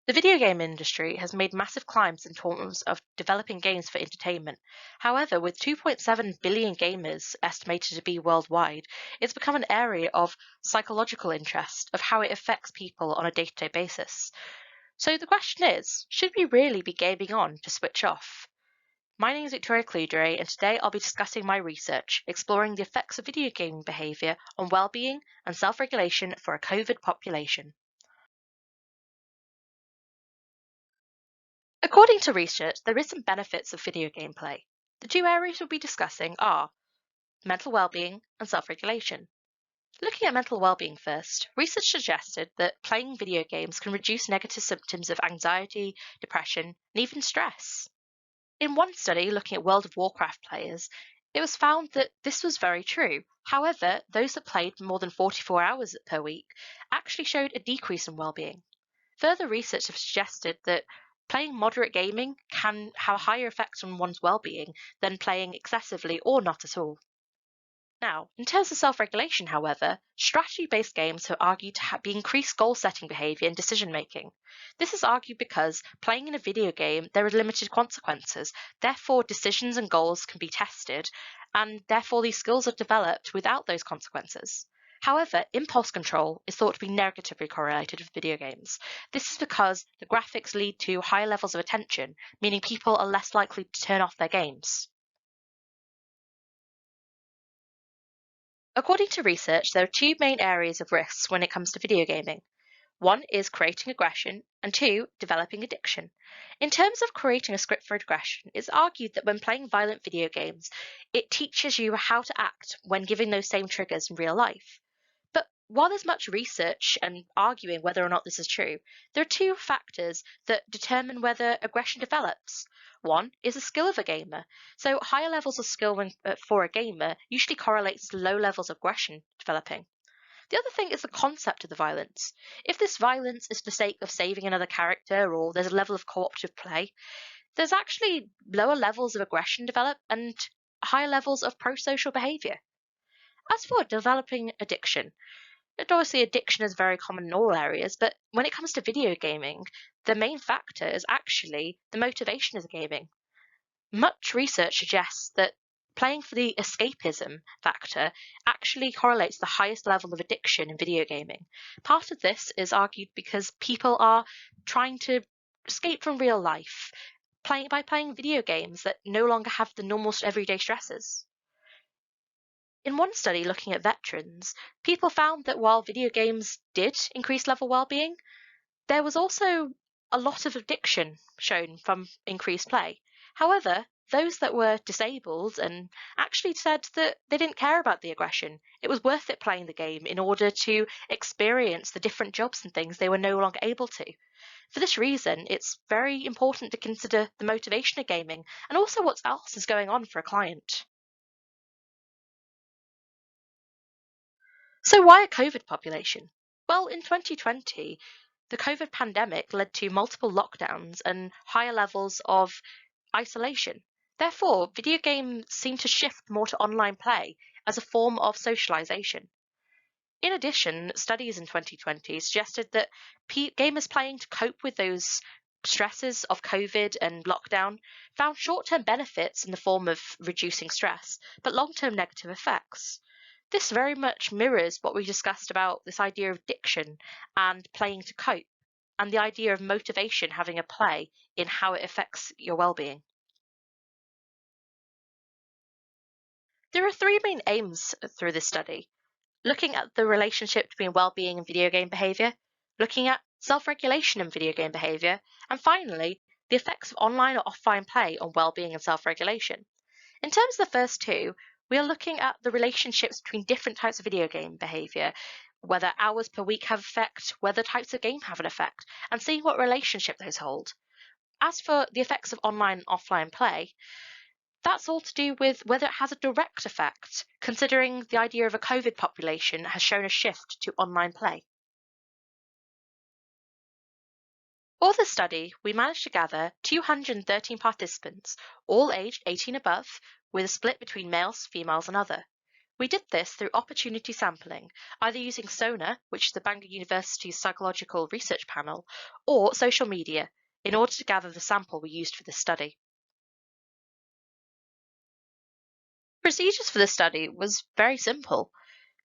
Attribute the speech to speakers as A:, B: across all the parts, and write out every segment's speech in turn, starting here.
A: The video game industry has made massive climbs in terms of developing games for entertainment. However, with 2.7 billion gamers estimated to be worldwide, it's become an area of psychological interest of how it affects people on a day-to-day basis. So the question is, should we really be gaming on to switch off? My name is Cluderay, and today I'll be discussing my research, exploring the effects of video gaming behaviour on well-being and self-regulation for a COVID population. According to research, there is some benefits of video game play. The two areas we'll be discussing are mental well-being and self-regulation. Looking at mental well-being first, research suggested that playing video games can reduce negative symptoms of anxiety, depression, and even stress. In one study looking at World of Warcraft players, it was found that this was very true. However, those that played more than 44 hours per week actually showed a decrease in well-being. Further research has suggested that playing moderate gaming can have a higher effect on one's well-being than playing excessively or not at all. Now, in terms of self-regulation, however, strategy-based games are argued to be increased goal-setting behavior and decision-making. This is argued because playing in a video game, there are limited consequences. Therefore, decisions and goals can be tested, and therefore these skills are developed without those consequences. However, impulse control is thought to be negatively correlated with video games. This is because the graphics lead to higher levels of attention, meaning people are less likely to turn off their games. According to research, there are two main areas of risks when it comes to video gaming. One is creating aggression, and two, developing addiction. In terms of creating a script for aggression, it's argued that when playing violent video games, it teaches you how to act when giving those same triggers in real life. But while there's much research and arguing whether or not this is true, there are two factors that determine whether aggression develops. One is the skill of a gamer. So higher levels of skill for a gamer usually correlates to low levels of aggression developing. The other thing is the concept of the violence. If this violence is for the sake of saving another character or there's a level of cooperative play, there's actually lower levels of aggression develop and higher levels of pro-social behaviour. As for developing addiction, obviously addiction is very common in all areas, but when it comes to video gaming, the main factor is actually the motivation of the gaming. Much research suggests that playing for the escapism factor actually correlates the highest level of addiction in video gaming. Part of this is argued because people are trying to escape from real life by playing video games that no longer have the normal everyday stresses. In one study looking at veterans, people found that while video games did increase level well-being, there was also a lot of addiction shown from increased play. However, those that were disabled and actually said that they didn't care about the aggression. It was worth it playing the game in order to experience the different jobs and things they were no longer able to. For this reason, it's very important to consider the motivation of gaming and also what else is going on for a client. So why a COVID population? Well, in 2020, the COVID pandemic led to multiple lockdowns and higher levels of isolation. Therefore, video games seem to shift more to online play as a form of socialization. In addition, studies in 2020 suggested that gamers playing to cope with those stresses of COVID and lockdown found short-term benefits in the form of reducing stress, but long-term negative effects. This very much mirrors what we discussed about this idea of addiction and playing to cope, and the idea of motivation having a play in how it affects your well-being. There are three main aims through this study: looking at the relationship between well-being and video game behavior, looking at self-regulation and video game behavior, and finally, the effects of online or offline play on well-being and self-regulation. In terms of the first two, we are looking at the relationships between different types of video game behavior, whether hours per week have effect, whether types of game have an effect, and seeing what relationship those hold. As for the effects of online and offline play, that's all to do with whether it has a direct effect, considering the idea of a COVID population has shown a shift to online play. For the study, we managed to gather 213 participants, all aged 18 above, with a split between males, females, and other. We did this through opportunity sampling, either using SONA, which is the Bangor University's Psychological Research Panel, or social media, in order to gather the sample we used for this study. Procedures for this study was very simple.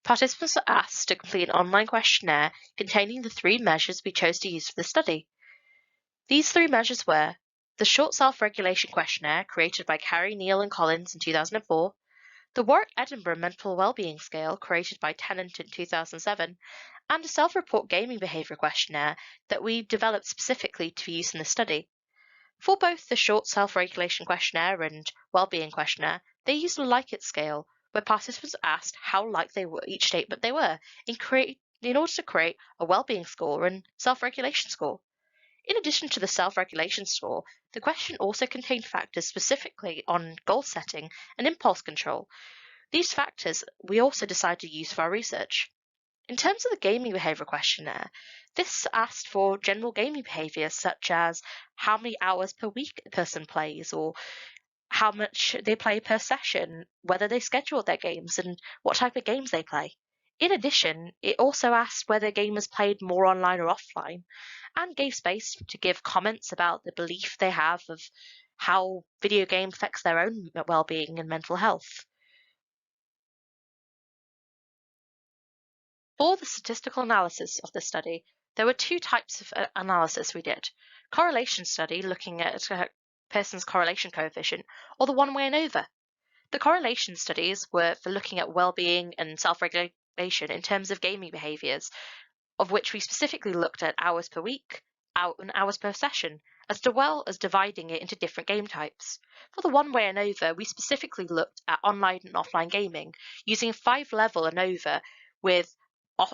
A: Participants were asked to complete an online questionnaire containing the 3 measures we chose to use for the study. These 3 measures were the Short Self-Regulation Questionnaire created by Carey, Neal and Collins in 2004, the Warwick-Edinburgh Mental Wellbeing Scale created by Tennant in 2007, and a self-report gaming behaviour questionnaire that we developed specifically to use in the study. For both the Short Self-Regulation Questionnaire and Wellbeing Questionnaire, they used a Likert scale, where participants asked how like they were each statement they were in order to create a wellbeing score and self-regulation score. In addition to the self-regulation score, the question also contained factors specifically on goal setting and impulse control. These factors we also decided to use for our research. In terms of the gaming behaviour questionnaire, this asked for general gaming behaviours such as how many hours per week a person plays, or how much they play per session, whether they schedule their games, and what type of games they play. In addition, it also asked whether gamers played more online or offline, and gave space to give comments about the belief they have of how video game affects their own well-being and mental health. For the statistical analysis of the study, there were 2 types of analysis we did. Correlation study, looking at a person's correlation coefficient, or the one-way ANOVA. The correlation studies were for looking at well-being and self-regulation in terms of gaming behaviours, of which we specifically looked at hours per week, and hours per session, as well as dividing it into different game types. For the one-way ANOVA, we specifically looked at online and offline gaming, using a 5-level ANOVA with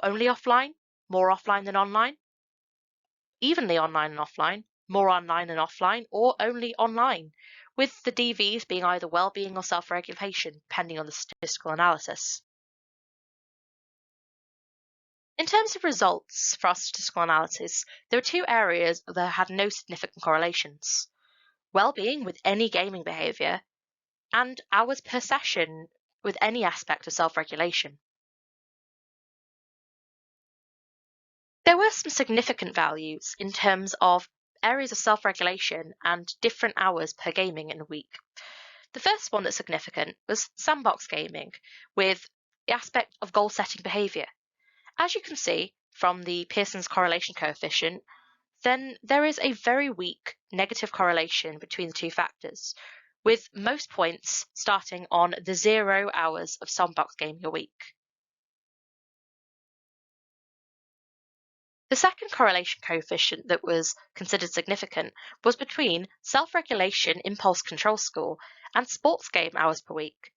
A: only offline, more offline than online, evenly online and offline, more online and offline, or only online, with the DVs being either well-being or self-regulation, depending on the statistical analysis. In terms of results for our statistical analysis, there were 2 areas that had no significant correlations: well-being with any gaming behaviour, and hours per session with any aspect of self-regulation. There were some significant values in terms of areas of self-regulation and different hours per gaming in a week. The first one that's significant was sandbox gaming, with the aspect of goal-setting behaviour. As you can see from the Pearson's correlation coefficient, then there is a very weak negative correlation between the 2 factors, with most points starting on the 0 hours of sandbox gaming a week. The second correlation coefficient that was considered significant was between self-regulation impulse control score and sports game hours per week.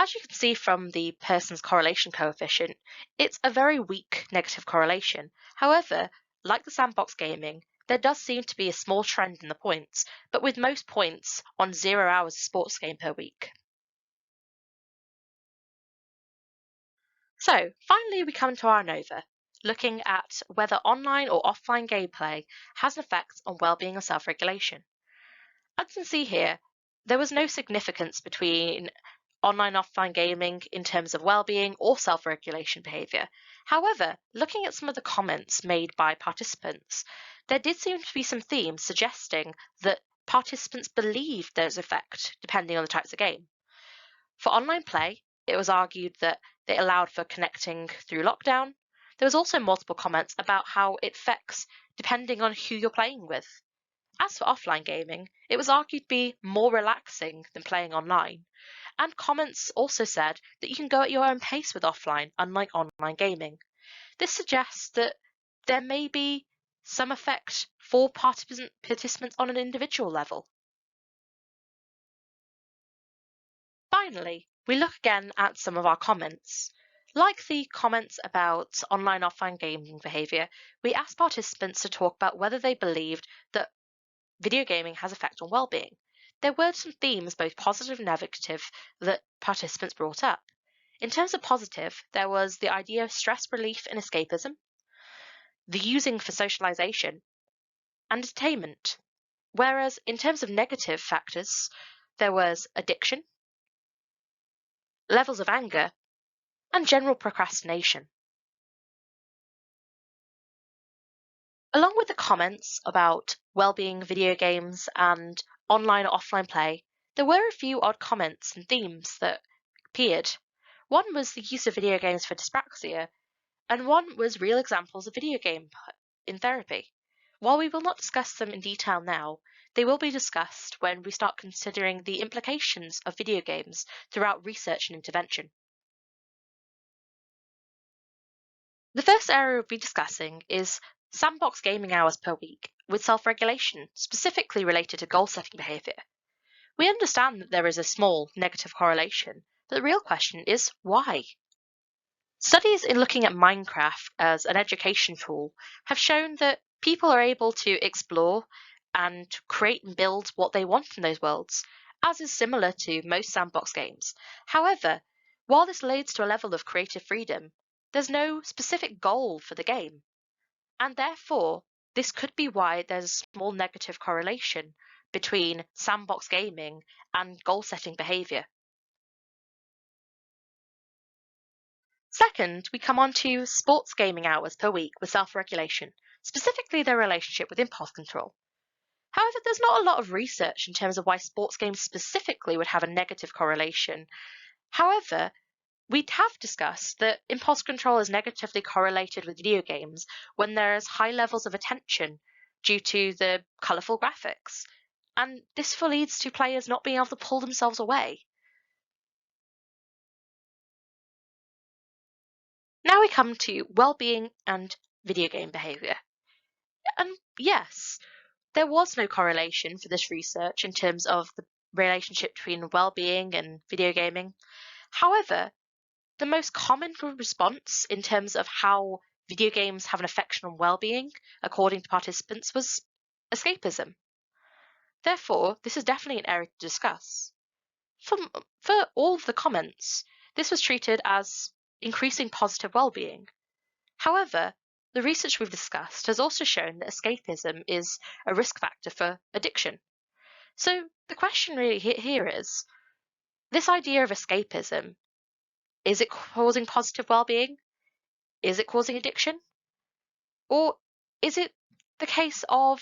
A: As you can see from the Pearson's correlation coefficient, it's a very weak negative correlation. However, like the sandbox gaming, there does seem to be a small trend in the points, but with most points on 0 hours of sports game per week. So, finally we come to our ANOVA, looking at whether online or offline gameplay has an effect on well-being and self-regulation. As you can see here, there was no significance between online and offline gaming in terms of well-being or self-regulation behaviour. However, looking at some of the comments made by participants, there did seem to be some themes suggesting that participants believed there's effect depending on the types of game. For online play, it was argued that it allowed for connecting through lockdown. There was also multiple comments about how it affects depending on who you're playing with. As for offline gaming, it was argued to be more relaxing than playing online, and comments also said that you can go at your own pace with offline, unlike online gaming. This suggests that there may be some effect for participants on an individual level. Finally, we look again at some of our comments. Like the comments about online-offline gaming behaviour, we asked participants to talk about whether they believed that video gaming has effect on well-being. There were some themes, both positive and negative, that participants brought up. In terms of positive, there was the idea of stress relief and escapism, the using for socialization, and entertainment. Whereas in terms of negative factors, there was addiction, levels of anger, and general procrastination. Along with the comments about well-being video games and online or offline play, there were a few odd comments and themes that appeared. One was the use of video games for dyspraxia, and one was real examples of video game in therapy. While we will not discuss them in detail now, they will be discussed when we start considering the implications of video games throughout research and intervention. The first area we'll be discussing is sandbox gaming hours per week with self-regulation, specifically related to goal-setting behaviour. We understand that there is a small negative correlation, but the real question is why? Studies in looking at Minecraft as an education tool have shown that people are able to explore and create and build what they want in those worlds, as is similar to most sandbox games. However, while this leads to a level of creative freedom, there's no specific goal for the game, and therefore this could be why there's a small negative correlation between sandbox gaming and goal-setting behaviour. Second, we come on to sports gaming hours per week with self-regulation, specifically their relationship with impulse control. However, there's not a lot of research in terms of why sports games specifically would have a negative correlation. However, we have discussed that impulse control is negatively correlated with video games when there's high levels of attention due to the colourful graphics, and this leads to players not being able to pull themselves away. Now we come to well-being and video game behaviour. And yes, there was no correlation for this research in terms of the relationship between well-being and video gaming. However, the most common response in terms of how video games have an effect on well-being, according to participants, was escapism. Therefore, this is definitely an area to discuss. For all of the comments, this was treated as increasing positive well-being. However, the research we've discussed has also shown that escapism is a risk factor for addiction. So the question really here is, this idea of escapism, is it causing positive well-being? Is it causing addiction? Or is it the case of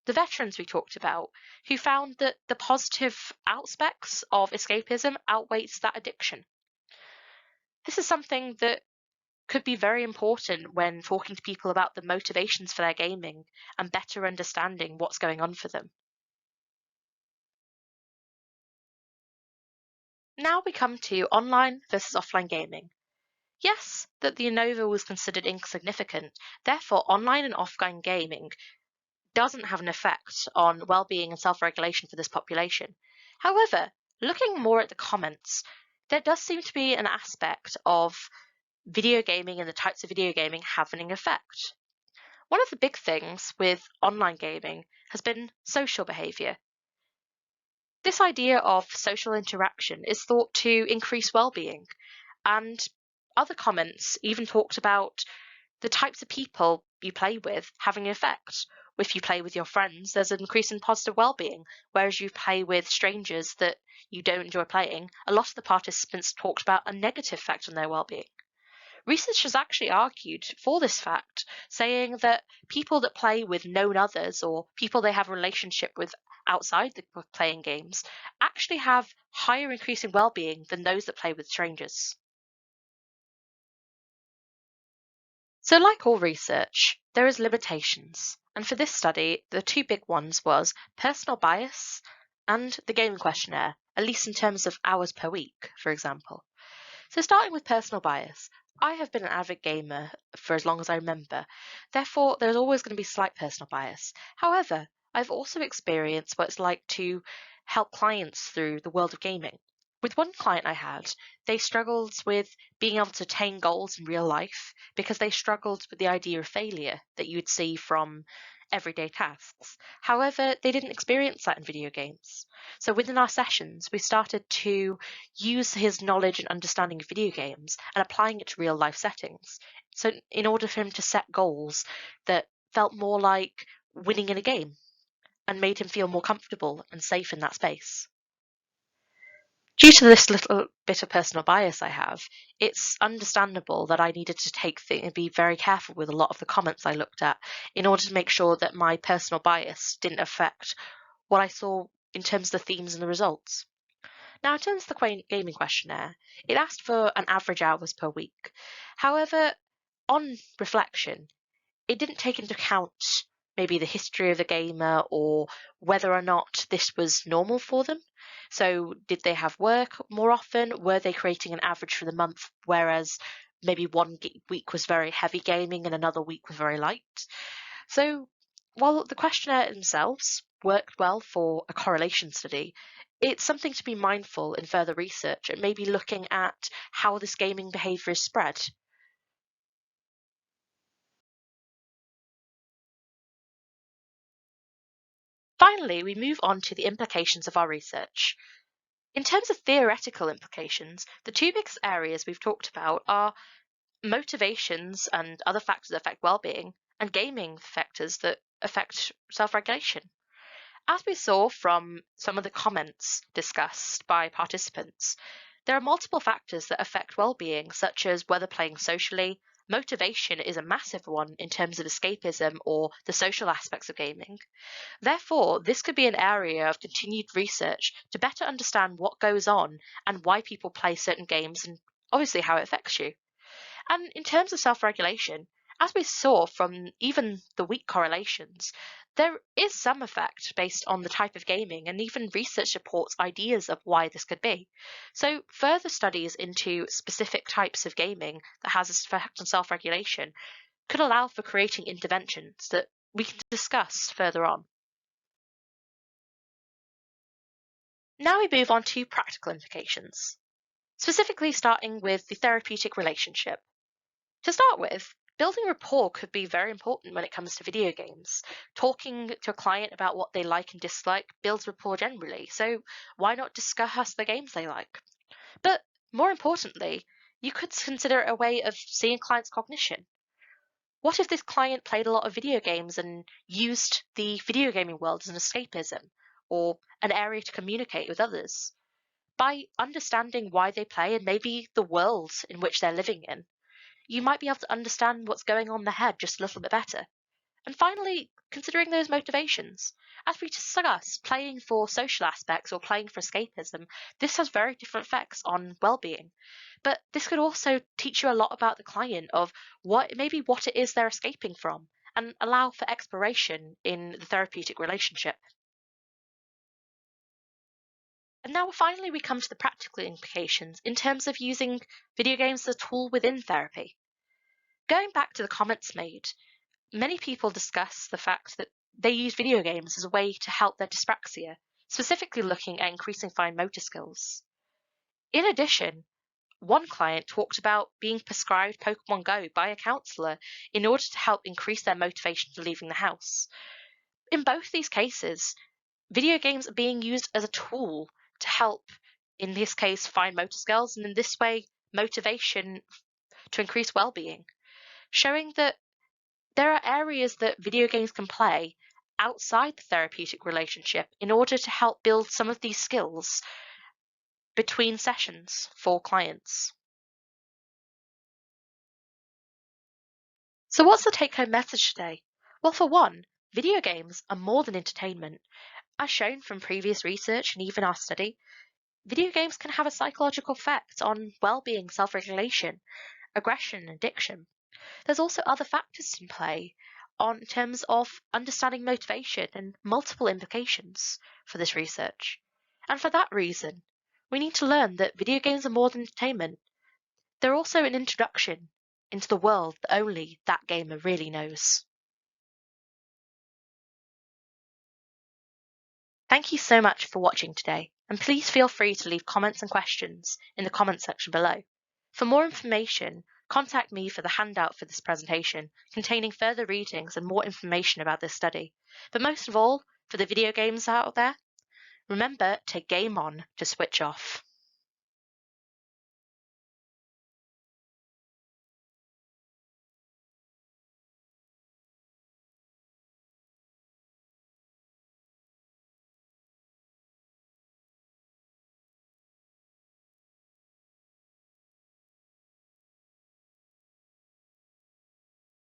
A: the veterans we talked about, who found that the positive aspects of escapism outweighs that addiction? This is something that could be very important when talking to people about the motivations for their gaming and better understanding what's going on for them. Now we come to online versus offline gaming. Yes, that the ANOVA was considered insignificant, therefore online and offline gaming doesn't have an effect on well-being and self-regulation for this population. However, looking more at the comments, there does seem to be an aspect of video gaming and the types of video gaming having an effect. One of the big things with online gaming has been social behaviour. This idea of social interaction is thought to increase well-being, and other comments even talked about the types of people you play with having an effect. If you play with your friends, there's an increase in positive well-being, whereas you play with strangers that you don't enjoy playing, a lot of the participants talked about a negative effect on their well-being. Research has actually argued for this fact, saying that people that play with known others or people they have a relationship with outside the playing games actually have higher increasing well-being than those that play with strangers. So like all research, there is limitations. And for this study, the two big ones was personal bias and the gaming questionnaire, at least in terms of hours per week, for example. So starting with personal bias, I have been an avid gamer for as long as I remember. Therefore, there's always going to be slight personal bias. However, I've also experienced what it's like to help clients through the world of gaming. With one client I had, they struggled with being able to attain goals in real life because they struggled with the idea of failure that you'd see from everyday tasks. However, they didn't experience that in video games. So within our sessions, we started to use his knowledge and understanding of video games and applying it to real life settings. So in order for him to set goals that felt more like winning in a game and made him feel more comfortable and safe in that space. Due to this little bit of personal bias I have, it's understandable that I needed to be very careful with a lot of the comments I looked at in order to make sure that my personal bias didn't affect what I saw in terms of the themes and the results. Now, in terms of the gaming questionnaire, it asked for an average hours per week. However, on reflection, it didn't take into account maybe the history of the gamer or whether or not this was normal for them. So, did they have work more often? Were they creating an average for the month, whereas maybe one week was very heavy gaming and another week was very light? So, while the questionnaire themselves worked well for a correlation study, it's something to be mindful in further research and maybe looking at how this gaming behaviour is spread. Finally, we move on to the implications of our research. In terms of theoretical implications, the two biggest areas we've talked about are motivations and other factors that affect well-being, and gaming factors that affect self-regulation. As we saw from some of the comments discussed by participants, there are multiple factors that affect well-being, such as whether playing socially. Motivation is a massive one in terms of escapism or the social aspects of gaming. Therefore, this could be an area of continued research to better understand what goes on and why people play certain games and obviously how it affects you. And in terms of self regulation, as we saw from even the weak correlations, there is some effect based on the type of gaming, and even research supports ideas of why this could be. So, further studies into specific types of gaming that has this effect on self regulation could allow for creating interventions that we can discuss further on. Now we move on to practical implications, specifically starting with the therapeutic relationship. To start with, building rapport could be very important when it comes to video games. Talking to a client about what they like and dislike builds rapport generally, so why not discuss the games they like? But more importantly, you could consider it a way of seeing clients' cognition. What if this client played a lot of video games and used the video gaming world as an escapism or an area to communicate with others? By understanding why they play and maybe the world in which they're living in, you might be able to understand what's going on in their head just a little bit better. And finally, considering those motivations. As we discussed, playing for social aspects or playing for escapism, this has very different effects on well-being. But this could also teach you a lot about the client of what it is they're escaping from and allow for exploration in the therapeutic relationship. And now finally we come to the practical implications in terms of using video games as a tool within therapy. Going back to the comments made, many people discuss the fact that they use video games as a way to help their dyspraxia, specifically looking at increasing fine motor skills. In addition, one client talked about being prescribed Pokemon Go by a counsellor in order to help increase their motivation to leaving the house. In both these cases, video games are being used as a tool to help, in this case, fine motor skills, and in this way, motivation to increase well-being, showing that there are areas that video games can play outside the therapeutic relationship in order to help build some of these skills between sessions for clients. So, what's the take home message today? Well, for one, video games are more than entertainment. As shown from previous research and even our study, video games can have a psychological effect on well being, self regulation, aggression, and addiction. There's also other factors in play in terms of understanding motivation and multiple implications for this research. And for that reason, we need to learn that video games are more than entertainment. They're also an introduction into the world that only that gamer really knows. Thank you so much for watching today, and please feel free to leave comments and questions in the comments section below. For more information, contact me for the handout for this presentation containing further readings and more information about this study. But most of all, for the video games out there, remember to game on to switch off.